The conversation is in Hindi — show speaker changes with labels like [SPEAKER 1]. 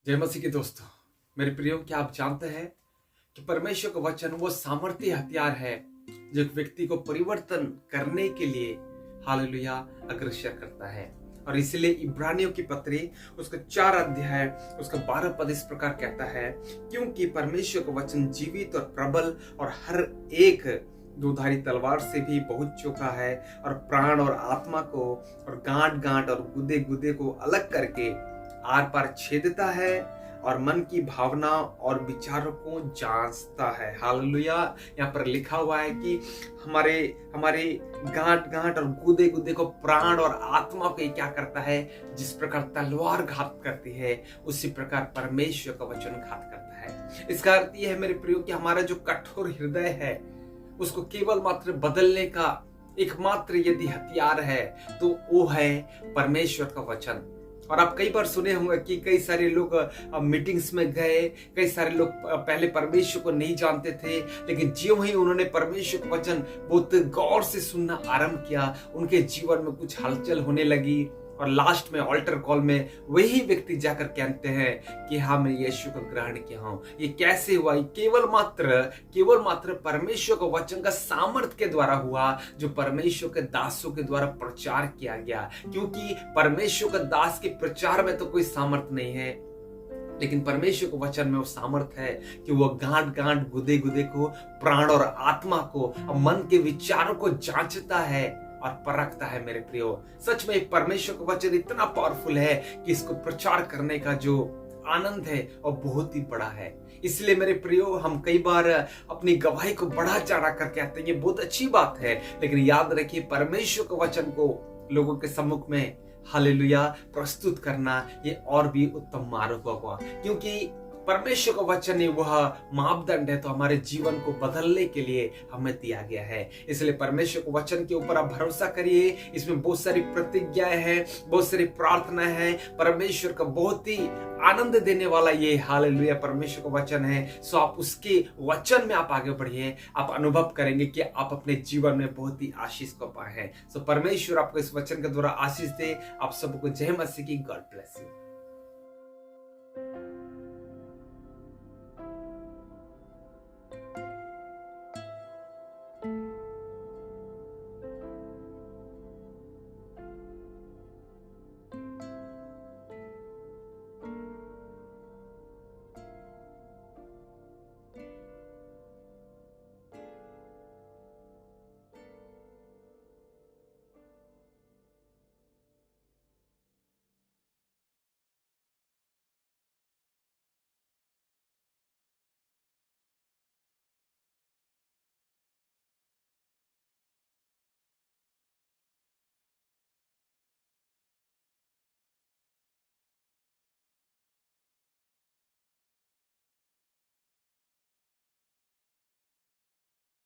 [SPEAKER 1] जय मसीह के दोस्तों, मेरे प्रियो, क्या आप जानते हैं कि परमेश्वर का वचन वो सामर्थ्य हथियार है जो एक व्यक्ति को परिवर्तन करने के लिए हालेलुया अग्रसर करता है। और इसलिए इब्रानियों की पत्री उसका 4 अध्याय उसका 12 पद इस प्रकार कहता है, क्योंकि परमेश्वर का वचन जीवित और प्रबल और हर एक दोधारी तलवार से भी बहुत चोखा है और प्राण और आत्मा को और गांठ गांठ और गुदे गुदे को अलग करके आर पार छेदता है और मन की भावना और विचारों को जांचता है। हालेलुया। यहाँ पर लिखा हुआ है कि हमारे हमारे गांठ गांठ और गुदे गुदे को, प्राण और आत्मा को क्या करता है। जिस प्रकार तलवार घात करती है उसी प्रकार परमेश्वर का वचन घात करता है। इसका अर्थ यह है मेरे प्रियो कि हमारा जो कठोर हृदय है उसको केवल मात्र बदलने का एकमात्र यदि हथियार है तो वो है परमेश्वर का वचन। और आप कई बार सुने होंगे कि कई सारे लोग मीटिंग्स में गए, कई सारे लोग पहले परमेश्वर को नहीं जानते थे, लेकिन ज्यों ही उन्होंने परमेश्वर का वचन बहुत गौर से सुनना आरंभ किया, उनके जीवन में कुछ हलचल होने लगी और लास्ट में ऑल्टर कॉल में वही व्यक्ति जाकर कहते हैं कि हाँ, मैं यीशु को ग्रहण किया हूं। ये कैसे हुआ? केवल मात्र परमेश्वर के वचन का सामर्थ्य के द्वारा हुआ, जो परमेश्वर के दासों के द्वारा प्रचार किया गया। क्योंकि परमेश्वर के दास के प्रचार में तो कोई सामर्थ्य नहीं है, लेकिन परमेश्वर के वचन में वो सामर्थ्य है कि वो गांठ गांठ गुदे गुदे को, प्राण और आत्मा को, मन के विचारों को जांचता है और परखता है। मेरे प्रियो, सच में परमेश्वर का वचन इतना पावरफुल है कि इसको प्रचार करने का जो आनंद है वो बहुत ही बड़ा है। इसलिए मेरे प्रियो, हम कई बार अपनी गवाही को बढ़ा चढ़ा कर कहते हैं, ये बहुत अच्छी बात है, लेकिन याद रखिए परमेश्वर के वचन को लोगों के सम्मुख में हालेलुया प्रस्तुत करना ये और भी उत्तम मार्ग होगा। क्योंकि परमेश्वर का वचन ही वह मापदंड है तो हमारे जीवन को बदलने के लिए हमें दिया गया है। इसलिए परमेश्वर के वचन के ऊपर आप भरोसा करिए। इसमें बहुत सारी प्रतिज्ञाएं हैं, बहुत सारी प्रार्थना है। परमेश्वर का बहुत ही आनंद देने वाला ये हालेलुया परमेश्वर का वचन है। सो आप उसके वचन में आप आगे बढ़िए, आप अनुभव करेंगे कि आप अपने जीवन में बहुत ही आशीष को पाए हैं। सो परमेश्वर आपको इस वचन के द्वारा आशीष दे। आप सबको जय मसीह की। God bless you.